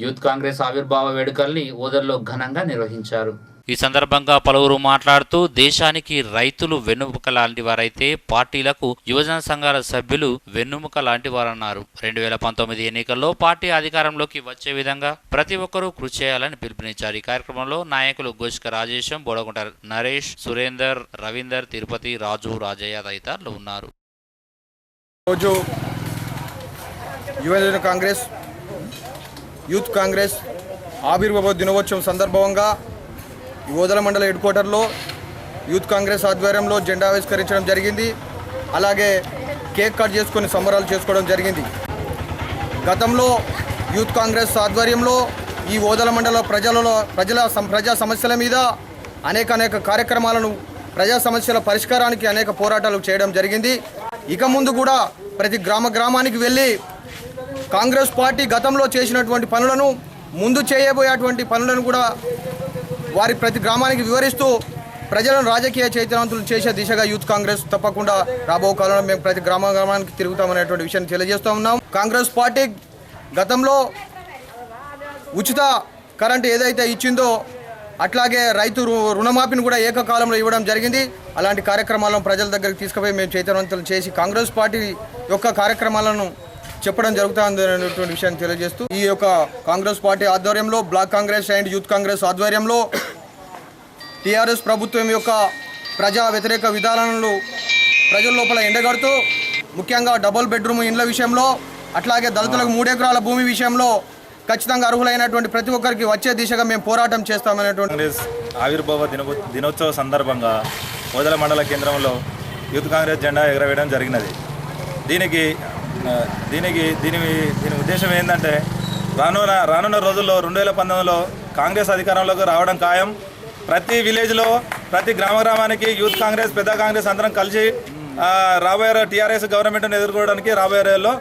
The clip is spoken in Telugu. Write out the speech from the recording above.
యూత్ కాంగ్రెస్ ఆవిర్భావ వేడుకల్ని ఓదెల్లో ఘనంగా నిర్వహించారు. ఈ సందర్భంగా పలువురు మాట్లాడుతూ దేశానికి రైతులు వెన్నుముక లాంటి వారైతే పార్టీలకు యువజన సంఘాల సభ్యులు వెన్నుముక లాంటి వారన్నారు. 2019 ఎన్నికల్లో పార్టీ అధికారంలోకి వచ్చే విధంగా ప్రతి ఒక్కరూ కృషి చేయాలని పిలుపునిచ్చారు. ఈ కార్యక్రమంలో నాయకులు గోష్క రాజేశం, బోడగుంట నరేష్, సురేందర్, రవీందర్, తిరుపతి, రాజు, రాజయ్య తదితరులు ఉన్నారు. రోజు యువజన కాంగ్రెస్ యూత్ కాంగ్రెస్ ఆవిర్భావ దినోత్సవం సందర్భంగా ఓదెల మండల హెడ్ క్వార్టర్లో యూత్ కాంగ్రెస్ ఆధ్వర్యంలో జెండా ఆవిష్కరించడం జరిగింది. అలాగే కేక్ కట్ చేసుకొని సంబరాలు చేసుకోవడం జరిగింది. గతంలో యూత్ కాంగ్రెస్ ఆధ్వర్యంలో ఈ ఓదెల మండల ప్రజా సమస్యల మీద అనేక కార్యక్రమాలను, ప్రజా సమస్యల పరిష్కారానికి అనేక పోరాటాలు చేయడం జరిగింది. ఇక ముందు కూడా ప్రతి గ్రామానికి వెళ్ళి కాంగ్రెస్ పార్టీ గతంలో చేసినటువంటి పనులను, ముందు చేయబోయేటువంటి పనులను కూడా వారి ప్రతి గ్రామానికి వివరిస్తూ ప్రజలను రాజకీయ చైతన్యవంతులు చేసే దిశగా యూత్ కాంగ్రెస్ తప్పకుండా రాబో కాలంలో మేము ప్రతి గ్రామానికి తిరుగుతామనేటువంటి విషయాన్ని తెలియజేస్తూ ఉన్నాం. కాంగ్రెస్ పార్టీ గతంలో ఉచిత కరెంటు ఏదైతే ఇచ్చిందో అట్లాగే రైతు రుణమాఫీని కూడా ఏకకాలంలో ఇవ్వడం జరిగింది. అలాంటి కార్యక్రమాలను ప్రజల దగ్గరికి తీసుకుపోయి మేము చైతన్యవంతులు చేసి కాంగ్రెస్ పార్టీ యొక్క కార్యక్రమాలను చెప్పడం జరుగుతుంది అనేటువంటి విషయాన్ని తెలియజేస్తూ ఈ యొక్క కాంగ్రెస్ పార్టీ ఆధ్వర్యంలో block Congress and youth Congress ఆధ్వర్యంలో టీఆర్ఎస్ ప్రభుత్వం యొక్క ప్రజా వ్యతిరేక విధానాలను ప్రజల లోపల ఎండగడుతూ ముఖ్యంగా డబుల్ బెడ్రూమ్ ఇండ్ల విషయంలో, అట్లాగే దళితులకు 3 ఎకరాల భూమి విషయంలో ఖచ్చితంగా అర్హులైనటువంటి ప్రతి ఒక్కరికి వచ్చే దిశగా మేము పోరాటం చేస్తామనేటువంటి కాంగ్రెస్ ఆవిర్భావ దినోత్సవ సందర్భంగా ఓదెల మండల కేంద్రంలో యూత్ కాంగ్రెస్ జెండా ఎగరవేయడం జరిగినది. దీని ఉద్దేశం ఏంటంటే రానున్న రోజుల్లో 2019లో కాంగ్రెస్ అధికారంలోకి రావడం ఖాయం. ప్రతి విలేజ్లో, ప్రతి గ్రామానికి యూత్ కాంగ్రెస్, పెద్ద కాంగ్రెస్ అందరం కలిసి రాబోయే టీఆర్ఎస్ గవర్నమెంట్ను ఎదుర్కోవడానికి రాబోయే రోజుల్లో